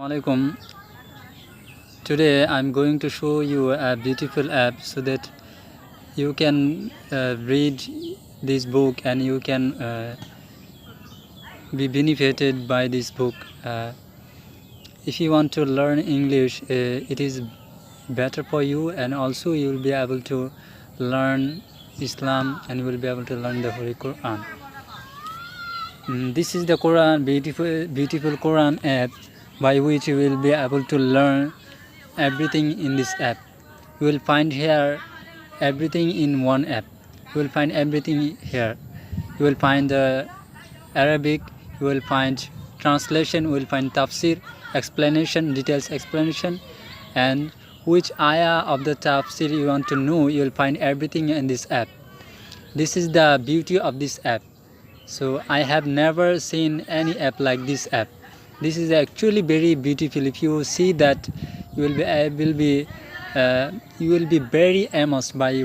Assalamualaikum. Today I'm going to show you a beautiful app so that you can read this book and you can be benefited by this book. If you want to learn English, it is better for you, and also you will be able to learn Islam and you will be able to learn the Holy Quran. This is the Quran, beautiful Quran app, by which you will be able to learn everything in this app. You will find here everything in one app. You will find everything here. You will find the Arabic, you will find translation, you will find tafsir, explanation, details explanation, and which ayah of the tafsir you want to know, you will find everything in this app. This is the beauty of this app. So I have never seen any app like this app. This is actually very beautiful. If you see that, you will be very amazed by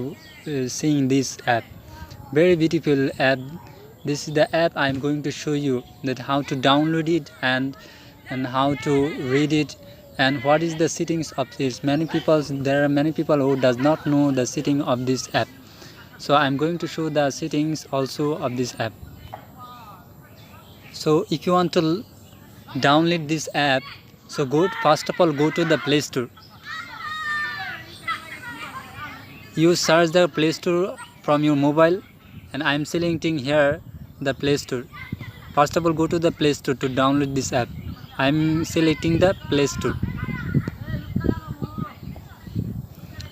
seeing this app. Very beautiful app. This is the app I'm going to show you, that how to download it and how to read it and what is the settings of this. There are many people who does not know the setting of this app. So I'm going to show the settings also of this app. So if you want to download this app, so first of all go to the Play Store. You search the Play Store from your mobile, and I am selecting here the Play Store. First of all go to the Play Store to download this app. I am selecting the Play Store.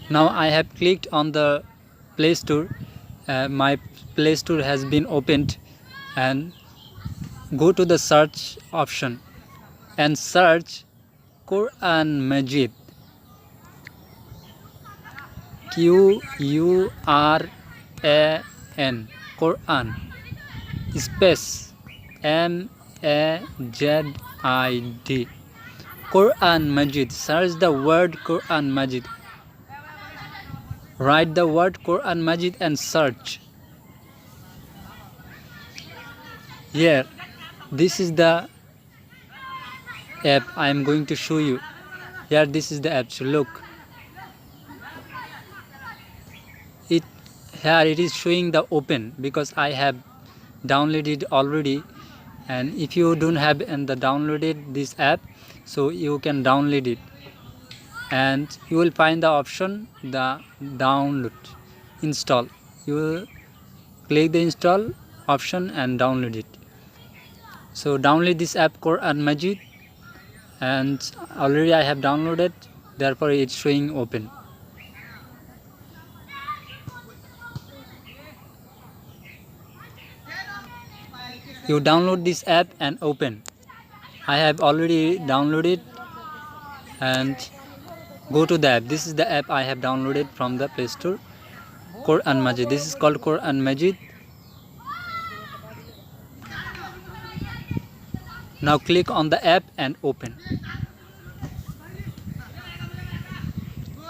Now I have clicked on the Play Store. My Play Store has been opened, and go to the search option and search Quran Majid, Quran, Quran space Majid, Quran Majid. Search the word Quran Majid. Write the word Quran Majid and search. Here, this is the app I am going to show you. Here, this is the app. So look, here it is showing the open because I have downloaded already. And if you don't have downloaded this app, so you can download it, and you will find the option the download, install. You will click the install option and download it. So download this app Quran Majid, and already I have downloaded, therefore it's showing open. You download this app and open. I have already downloaded, and go to the app. This is the app I have downloaded from the Play Store, Quran Majid. This is called Quran Majid. Now click on the app and open.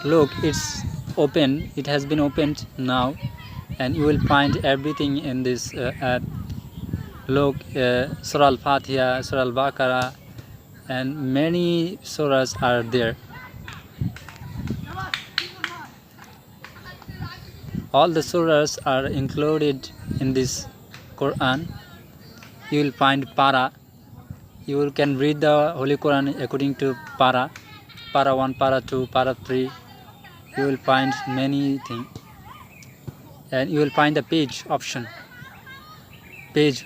Look, it's open. It has been opened now, and you will find everything in this app. Look, Surah Al-Fatiha, Surah Al-Baqarah, and many surahs are there. All the surahs are included in this Quran. You will find para. You can read the Holy Quran according to para 1, para 2, para 3. You will find many things, and you will find the page option. Page,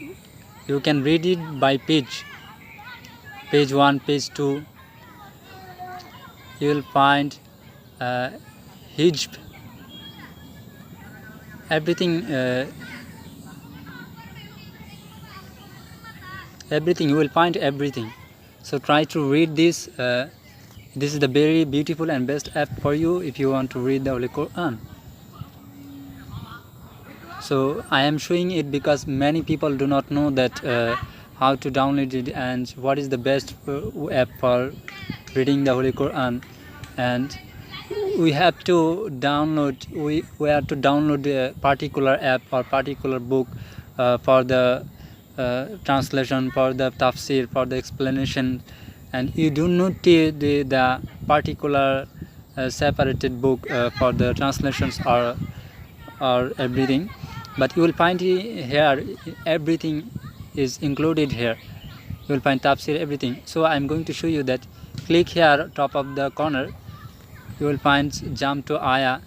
you can read it by page. Page 1, page 2. You will find hijb. Everything. Everything, you will find everything. So try to read this. This is the very beautiful and best app for you if you want to read the Holy Quran. So I am showing it because many people do not know that how to download it and what is the best app for reading the Holy Quran. And we have to download. We have to download a particular app or particular book for the translation, for the tafsir, for the explanation, and you do not need the particular separated book for the translations or everything, but you will find here everything is included here. You will find tafsir, everything. So I'm going to show you that. Click here top of the corner, you will find jump to ayah.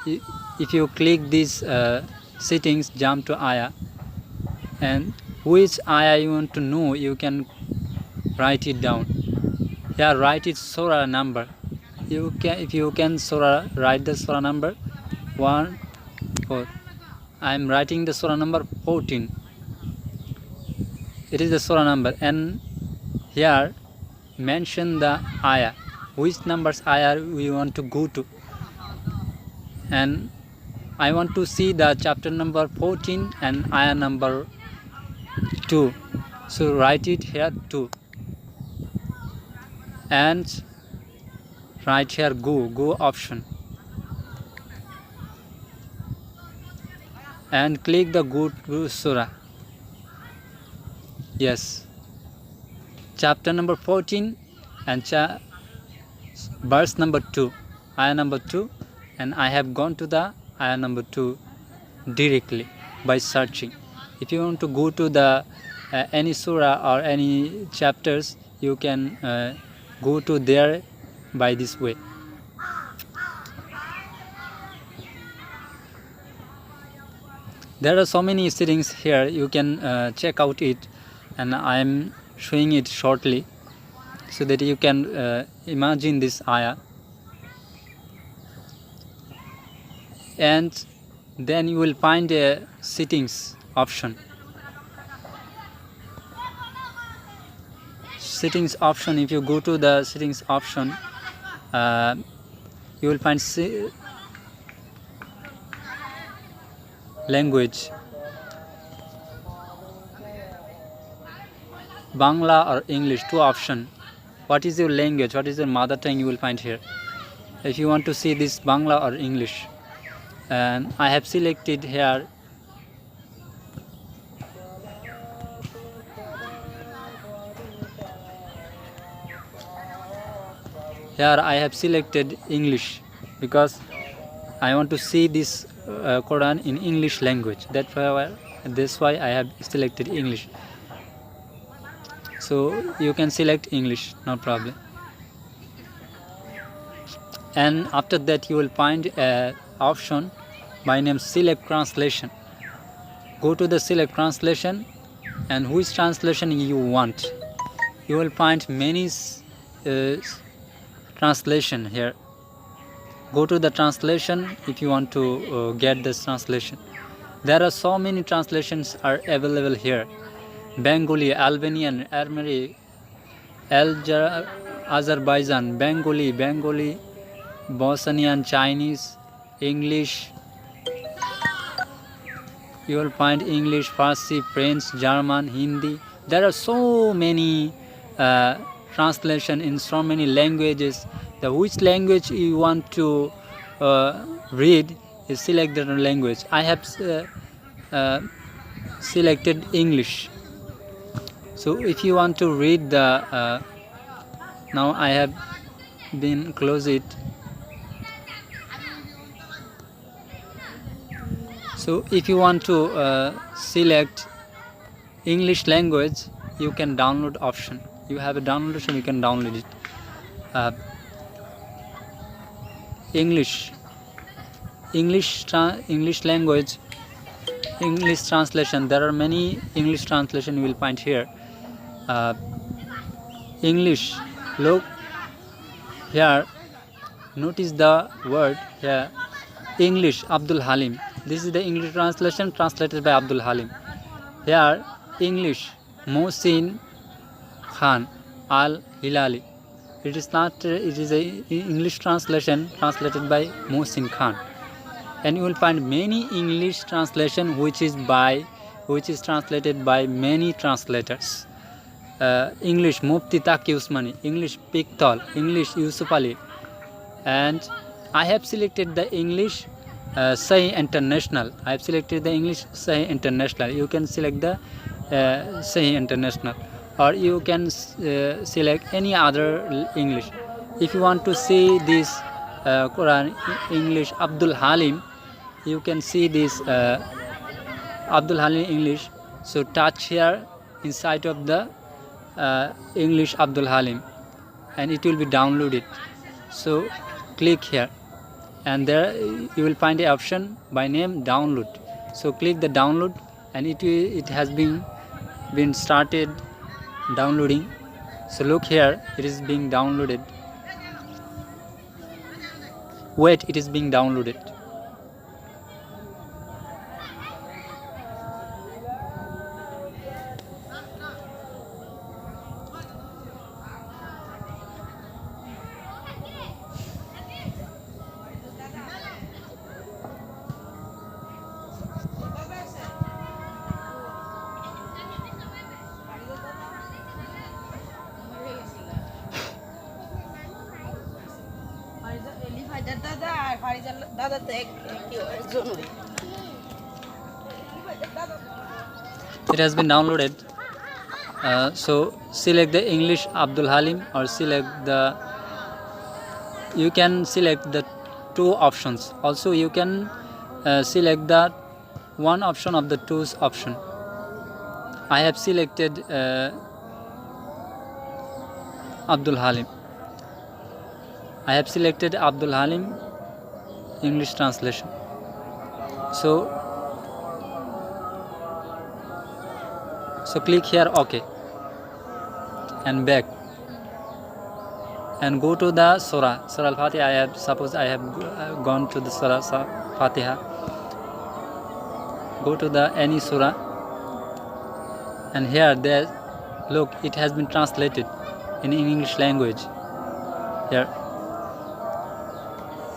If you click these settings, jump to ayah, and which ayah you want to know, you can write it down here. Write it surah number. You can, if you can surah, write the surah number 1 4. I'm writing the surah number 14. It is the surah number, and here mention the ayah, which numbers ayah we want to go to, and I want to see the chapter number 14 and ayah number 2, so write it here 2, and write here go option, and click the go to surah. Yes, chapter number 14 and verse number 2, ayah number 2, and I have gone to the ayah number 2 directly by searching. If you want to go to the any surah or any chapters, you can go to there by this way. There are so many settings here, you can check out it, and I am showing it shortly so that you can imagine this ayah. And then you will find a settings option. Settings option, if you go to the settings option, you will find language, Bangla or English, 2 option. What is your language, what is your mother tongue, you will find here. If you want to see this Bangla or English, and I have selected here I have selected English because I want to see this Quran in English language. That's why I have selected English. So you can select English, no problem. And after that you will find a option by name select translation. Go to the select translation, and which translation you want. You will find many translation here. Go to the translation if you want to get this translation. There are so many translations are available here. Bengali, Albanian, Armenian, Azerbaijan, Bengali, Bosnian, Chinese, English. You will find English, Farsi, French, German, Hindi. There are so many translation in so many languages. Which language you want to read, you select the language. I have selected English. So if you want to read the now I have been close it. So if you want to select English language, you can download option. You have a download option, you can download it. English language, English translation. There are many English translation you will find here. English, look here, notice the word here, English, Abdul Halim. This is the English translation translated by Abdul Halim. Here English, Mohsin Khan Al Hilali. It is not. It is a English translation translated by Mohsin Khan, and you will find many English translation which is translated by many translators. English Mufti Taqi Usmani, English Piktol, English Yusuf Ali, and I have selected the English Sahih International. I have selected the English Sahih International. You can select the Sahih International. or you can select any other English. If you want to see this Quran English Abdul Halim, you can see this Abdul Halim English. So touch here inside of the English Abdul Halim, and it will be downloaded. So click here, and there you will find the option by name download. So click the download, and it has been started downloading. So look here, it is being downloaded. Wait, it is being downloaded. It has been downloaded. So select the English Abdul Halim, or you can select the two options. Also you can select the one option of the two option. I have selected Abdul Halim. I have selected Abdul Halim English translation. So click here OK, and back, and go to the Surah Al-Fatiha. I have gone to the Surah Fatiha. Go to the any Surah, and here look, it has been translated in English language. Here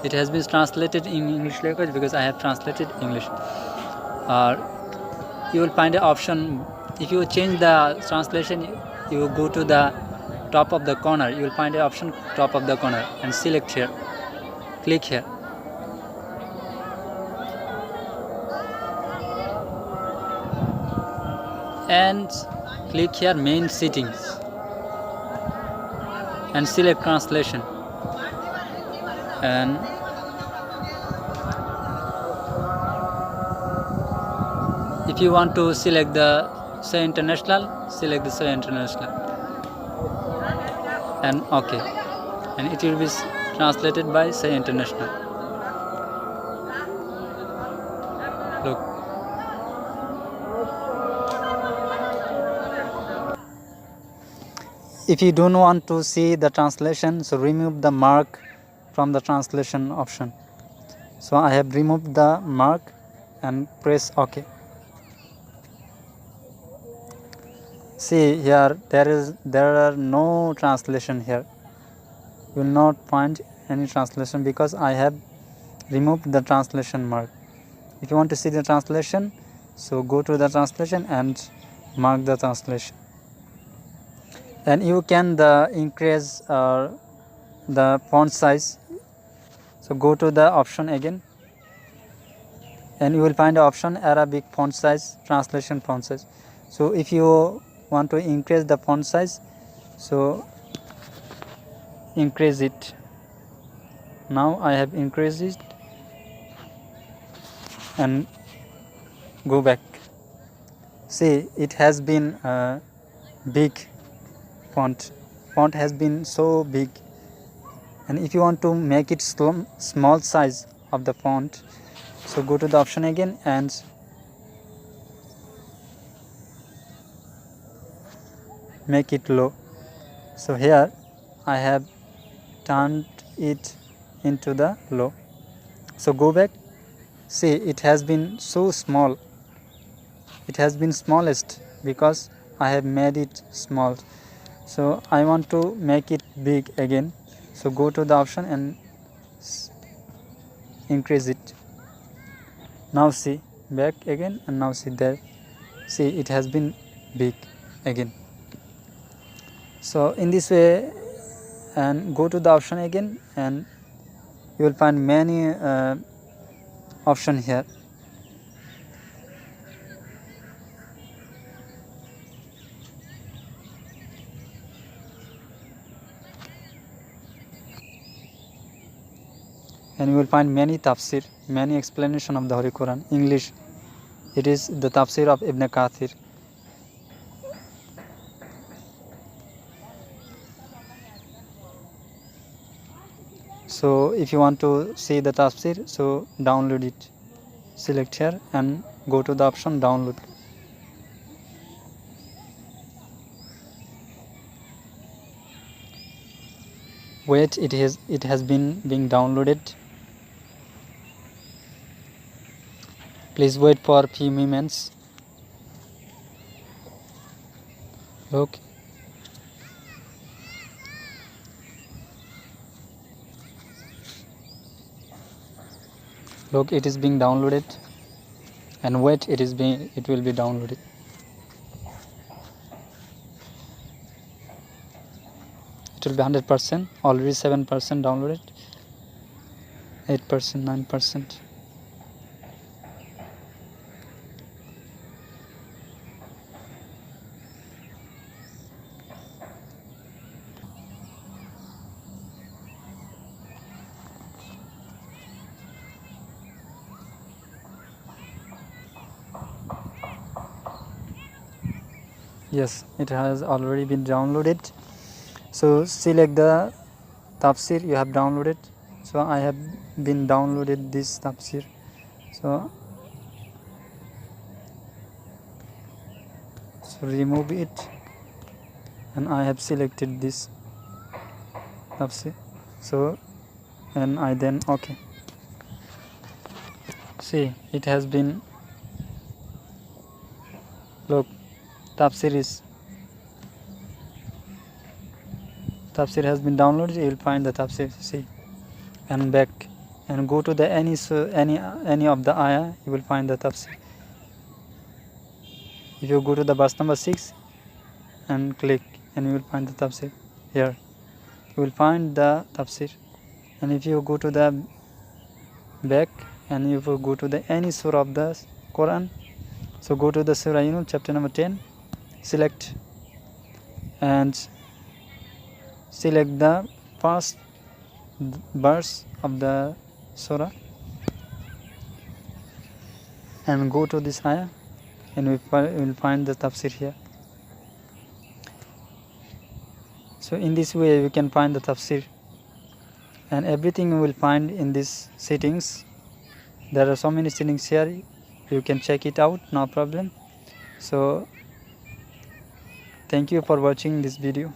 it has been translated in English language because I have translated English. You will find an option. If you change the translation, you go to the top of the corner. You will find an option top of the corner, and select here. Click here. And click here main settings, and select translation. And if you want to select the Say International, select the Say International, and OK, and it will be translated by Say International. Look, if you don't want to see the translation, so remove the mark from the translation option. So I have removed the mark and press OK. See here, there are no translation here. You will not find any translation because I have removed the translation mark. If you want to see the translation, so go to the translation and mark the translation. And you can increase the font size. So go to the option again, and you will find the option Arabic font size, translation font size. So if you want to increase the font size, so increase it. Now I have increased it, and go back. See, it has been big font has been so big. And if you want to make it small size of the font, so go to the option again and make it low. So here I have turned it into the low. So go back. See, it has been so small. It has been smallest because I have made it small. So I want to make it big again. So go to the option and increase it. Now see, back again, and now see there. See, it has been big again. So in this way, and go to the option again, and you will find many options here. and you will find many tafsir, many explanation of the Holy Quran. English, it is the tafsir of Ibn Kathir. So if you want to see the tafsir, so download it. Select here and go to the option download. Wait, it has been being downloaded. Please wait for a few moments. Look. Look, it is being downloaded. And wait, it will be downloaded. It will be 100%. Already 7% downloaded. 8%, 9%. Yes, it has already been downloaded. So select the tafsir you have downloaded. So I have been downloaded this tafsir. So remove it, and I have selected this tafsir. So and I then okay. See, it has been, look, tafsir has been downloaded. You will find the tafsir. See, and back and go to the any of the ayah, you will find the tafsir. If you go to the verse number 6 and click, and you will find the tafsir here. You will find the tafsir. And if you go to the back and if you go to the any surah of the Quran, so go to the surah chapter number 10, select and select the first verse of the surah and go to this ayah, and we will find the tafsir here. So in this way we can find the tafsir, and everything you will find in these settings. There are so many settings here, you can check it out, no problem. So thank you for watching this video.